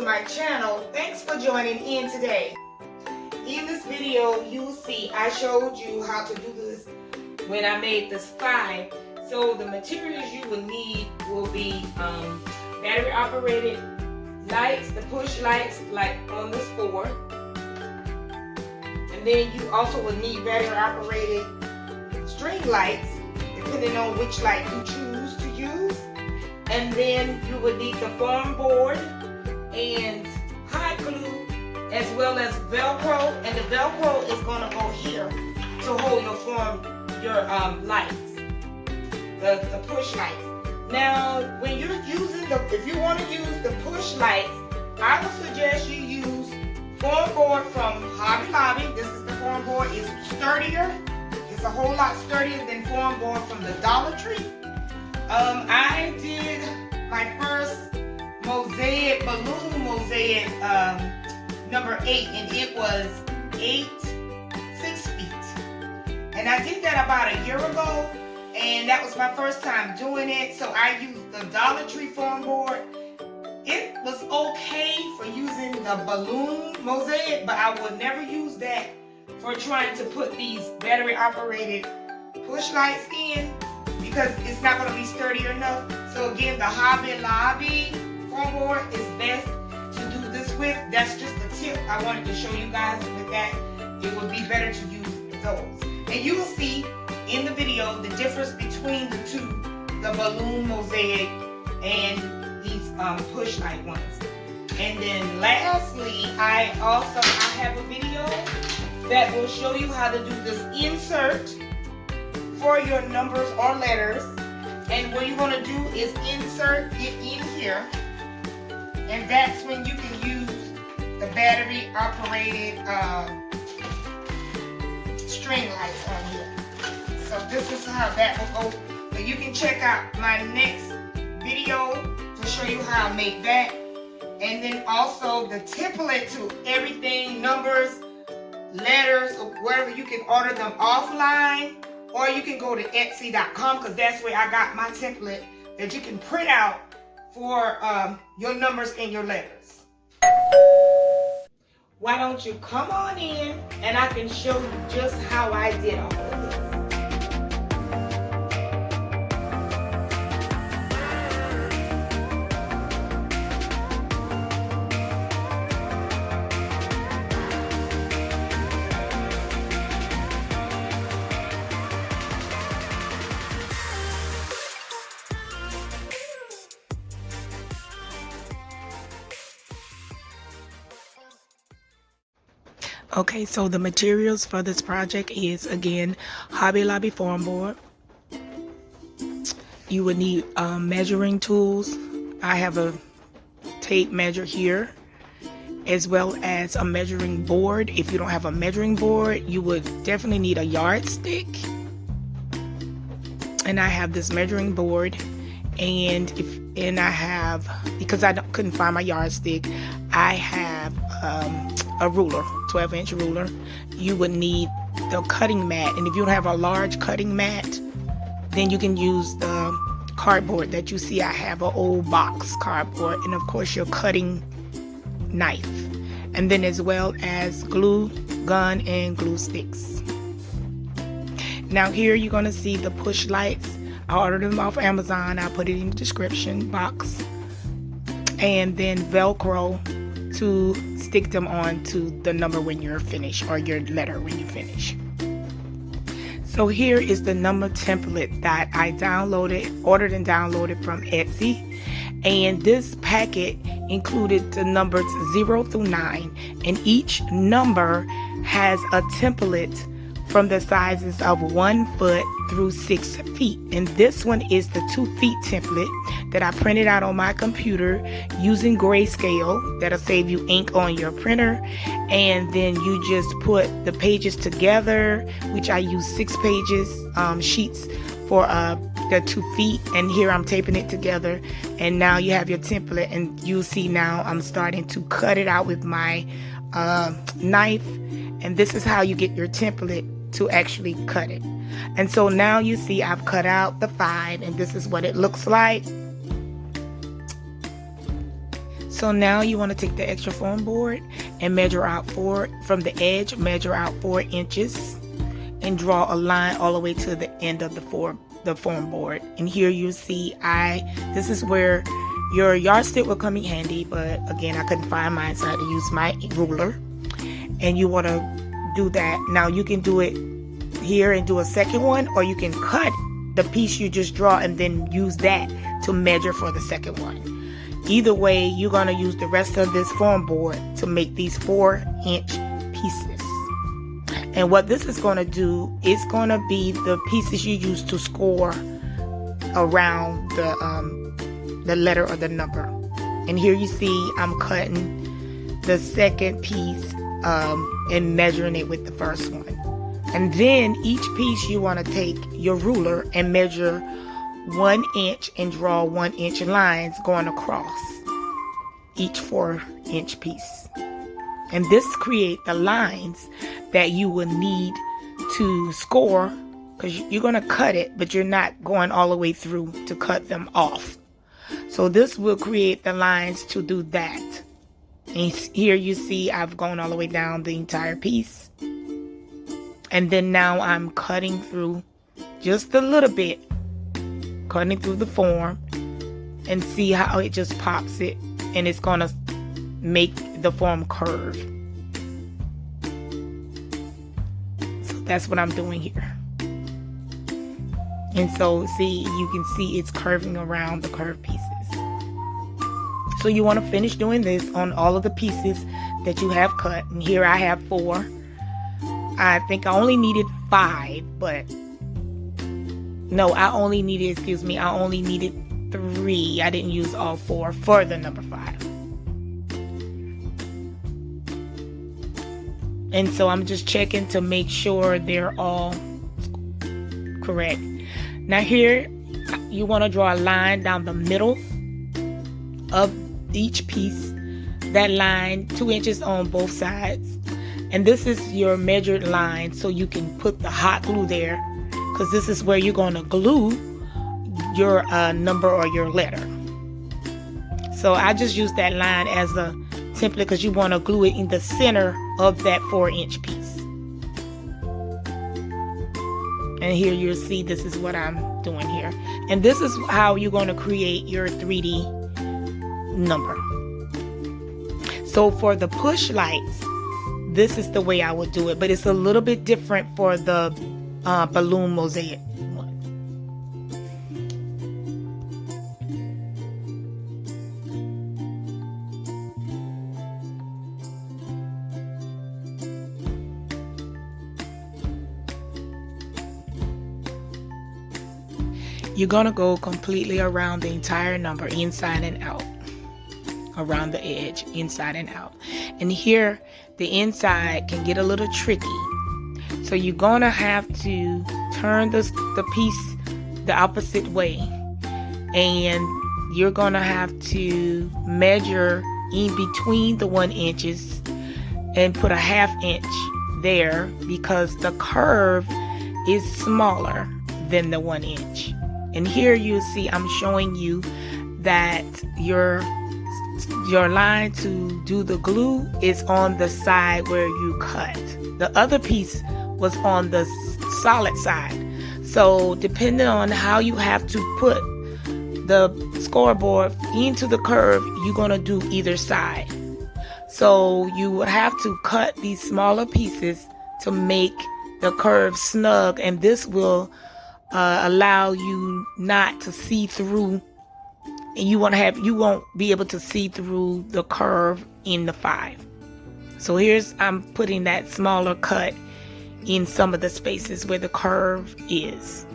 my channel. Thanks for joining in today. In this video, you will see I showed you how to do this when I made this 5. So the materials you will need will be battery operated lights, the push lights like on this 4. And then you also will need battery operated string lights depending on which light you choose to use. And then you would need the foam board and hot glue as well as Velcro, and the Velcro is going to go here to hold your lights, the push lights. Now when you're using if you want to use the push lights, I would suggest you use foam board from Hobby Lobby. This is the foam board. It's sturdier. It's a whole lot sturdier than foam board from the Dollar Tree. I did my first balloon mosaic number 8, and it was 6 feet. And I did that about a year ago, and that was my first time doing it. So I used the Dollar Tree foam board. It was okay for using the balloon mosaic, but I would never use that for trying to put these battery operated push lights in, because it's not going to be sturdy enough. So again, the Hobby Lobby foam board is best to do this with. That's just a tip I wanted to show you guys. With that, it would be better to use those. And you will see in the video the difference between the two, the balloon mosaic and these push light ones. And then lastly, I have a video that will show you how to do this insert for your numbers or letters. And what you're going to do is insert it in here, and that's when you can use the battery operated string lights on here. So this is how that will go. So you can check out my next video to show you how I make that. And then also the template to everything, numbers, letters, or wherever. You can order them offline, or you can go to Etsy.com, because that's where I got my template that you can print out for your numbers and your letters. Why don't you come on in and I can show you just how I did all of this. Okay, so the materials for this project is, again, Hobby Lobby foam board. You would need measuring tools. I have a tape measure here, as well as a measuring board. If you don't have a measuring board, you would definitely need a yardstick. And I have this measuring board, and I have, because I couldn't find my yardstick, I have a ruler, 12-inch ruler. You would need the cutting mat, and if you don't have a large cutting mat, then you can use the cardboard that you see. I have an old box cardboard, and of course your cutting knife, and then as well as glue gun and glue sticks. Now here you're going to see the push lights. I ordered them off Amazon. I'll put it in the description box. And then Velcro to stick them on to the number when you're finished, or your letter when you finish. So here is the number template that I ordered and downloaded from Etsy. And this packet included the numbers 0 through 9, and each number has a template from the sizes of 1 foot through 6 feet. And this one is the 2 feet template that I printed out on my computer using grayscale. That'll save you ink on your printer. And then you just put the pages together, which I use 6 pages sheets for the 2 feet. And here I'm taping it together. And now you have your template, and you'll see now I'm starting to cut it out with my knife. And this is how you get your template to actually cut it. And so now you see I've cut out the 5, and this is what it looks like. So now you want to take the extra foam board and measure out from the edge, measure out 4 inches and draw a line all the way to the end of the foam board. And here you see this is where your yardstick will come in handy, but again, I couldn't find mine, so I had to use my ruler. And you want to do that. Now you can do it here and do a second one, or you can cut the piece you just draw and then use that to measure for the second one. Either way, you're going to use the rest of this foam board to make these 4-inch pieces. And what this is going to do, it's going to be the pieces you use to score around the letter or the number. And here you see I'm cutting the second piece and measuring it with the first one. And then each piece you want to take your ruler and measure 1 inch and draw 1-inch lines going across each 4-inch piece. And this create the lines that you will need to score, because you're going to cut it, but you're not going all the way through to cut them off. So this will create the lines to do that. And here you see I've gone all the way down the entire piece. And then now I'm cutting through just a little bit, cutting through the form, and see how it just pops it, and it's going to make the form curve. So that's what I'm doing here. And so see, you can see it's curving around the curved pieces. So you want to finish doing this on all of the pieces that you have cut. And here I have 4. I think I only needed 5, but no, I only needed 3. I didn't use all 4 for the number 5. And so I'm just checking to make sure they're all correct. Now here, you want to draw a line down the middle of each piece. That line, 2 inches on both sides. And this is your measured line, so you can put the hot glue there, because this is where you're going to glue your number or your letter. So I just use that line as a template, because you want to glue it in the center of that 4-inch piece. And here you'll see this is what I'm doing here. And this is how you're going to create your 3D number. So for the push lights, this is the way I would do it, but it's a little bit different for the balloon mosaic one. You're gonna go completely around the entire number, inside and out, around the edge, inside and out. And here, the inside can get a little tricky. So you're gonna have to turn the piece the opposite way. And you're gonna have to measure in between the 1 inches and put a 1/2 inch there, because the curve is smaller than the 1 inch. And here you see I'm showing you that your line to do the glue is on the side where you cut. The other piece was on the solid side. So depending on how you have to put the scoreboard into the curve, you're going to do either side. So you would have to cut these smaller pieces to make the curve snug, and this will allow you not to see through, and you won't be able to see through the curve in the 5. So I'm putting that smaller cut in some of the spaces where the curve is.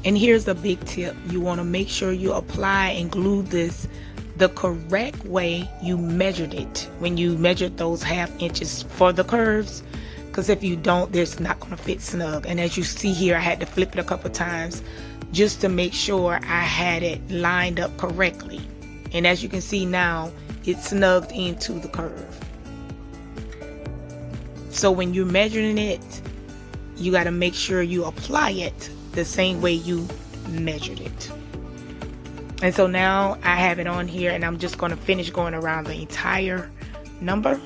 And here's a big tip. You want to make sure you apply and glue this the correct way you measured it. When you measured those 1/2 inches for the curves, because if you don't, it's not going to fit snug. And as you see here, I had to flip it a couple times just to make sure I had it lined up correctly. And as you can see now, it's snugged into the curve. So when you're measuring it, you got to make sure you apply it the same way you measured it. And so now I have it on here, and I'm just going to finish going around the entire number.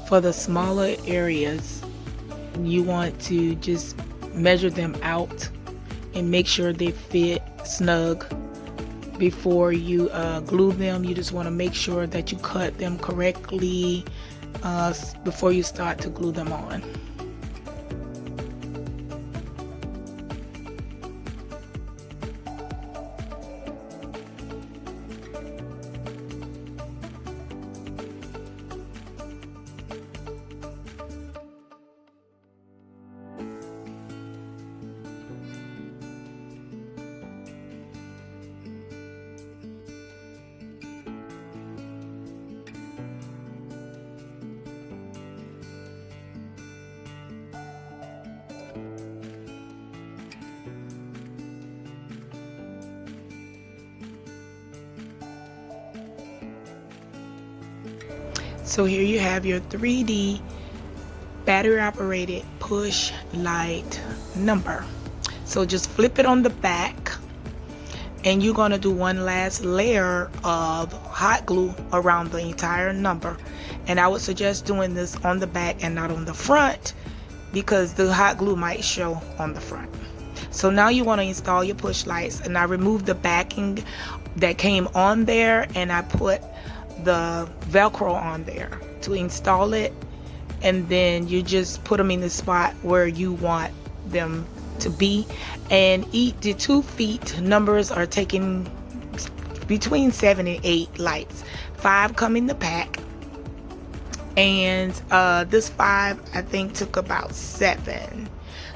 For the smaller areas, you want to just measure them out and make sure they fit snug before you glue them. You just want to make sure that you cut them correctly before you start to glue them on. So here you have your 3D battery operated push light number. So just flip it on the back, and you're going to do one last layer of hot glue around the entire number. And I would suggest doing this on the back and not on the front, because the hot glue might show on the front. So now you want to install your push lights, and I removed the backing that came on there, and I put the Velcro on there to install it, and then you just put them in the spot where you want them to be. And the 2 feet numbers are taking between 7 and 8 lights. 5 come in the pack, and this 5 I think took about 7.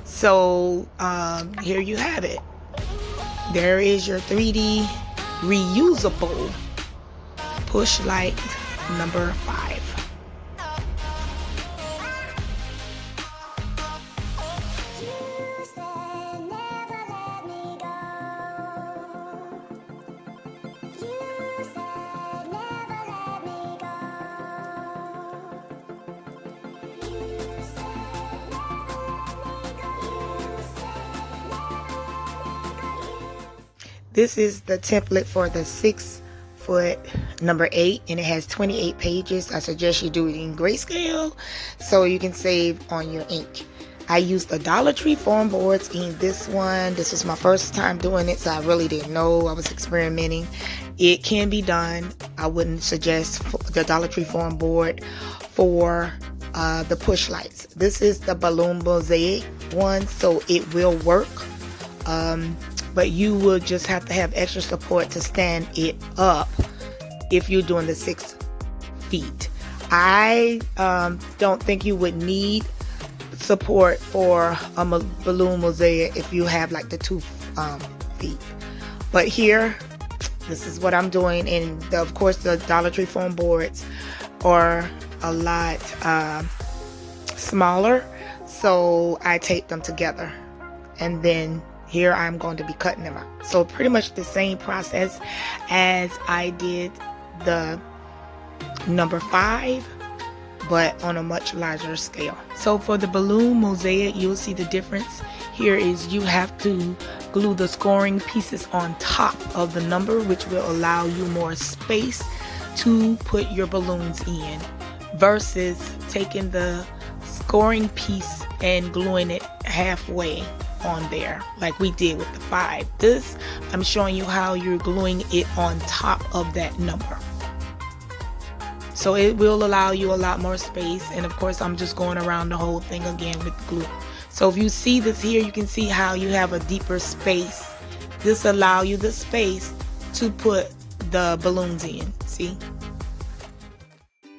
So here you have it. There is your 3D reusable push light number 5. This is the template for the 6-foot number 8, and it has 28 pages. I suggest you do it in grayscale so you can save on your ink. I used the Dollar Tree foam boards in this one. This was my first time doing it, so I really didn't know. I was experimenting. It can be done. I wouldn't suggest the Dollar Tree foam board for the push lights. This is the balloon Mosaic one, so it will work. But you will just have to have extra support to stand it up if you're doing the 6 feet. I don't think you would need support for a balloon Mosaic if you have like the 2 feet. But here, this is what I'm doing. And of course, the Dollar Tree foam boards are a lot smaller, so I tape them together, and then here I'm going to be cutting them out. So pretty much the same process as I did the number 5, but on a much larger scale. So for the balloon Mosaic, you'll see the difference. Here is you have to glue the scoring pieces on top of the number, which will allow you more space to put your balloons in, versus taking the scoring piece and gluing it halfway on there like we did with the 5. This, I'm showing you how you're gluing it on top of that number. So it will allow you a lot more space, and of course I'm just going around the whole thing again with glue. So if you see this here, you can see how you have a deeper space. This allows you the space to put the balloons in. See?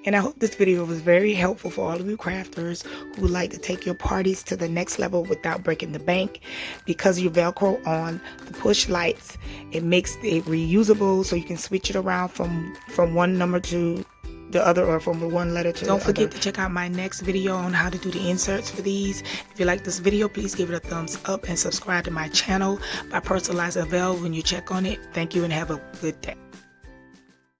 And I hope this video was very helpful for all of you crafters who would like to take your parties to the next level without breaking the bank. Because you Velcro on the push lights, it makes it reusable, so you can switch it around from one number to the other, or from one letter to the other. Don't forget to check out my next video on how to do the inserts for these. If you like this video, please give it a thumbs up and subscribe to my channel by personalizing a bell when you check on it. Thank you and have a good day.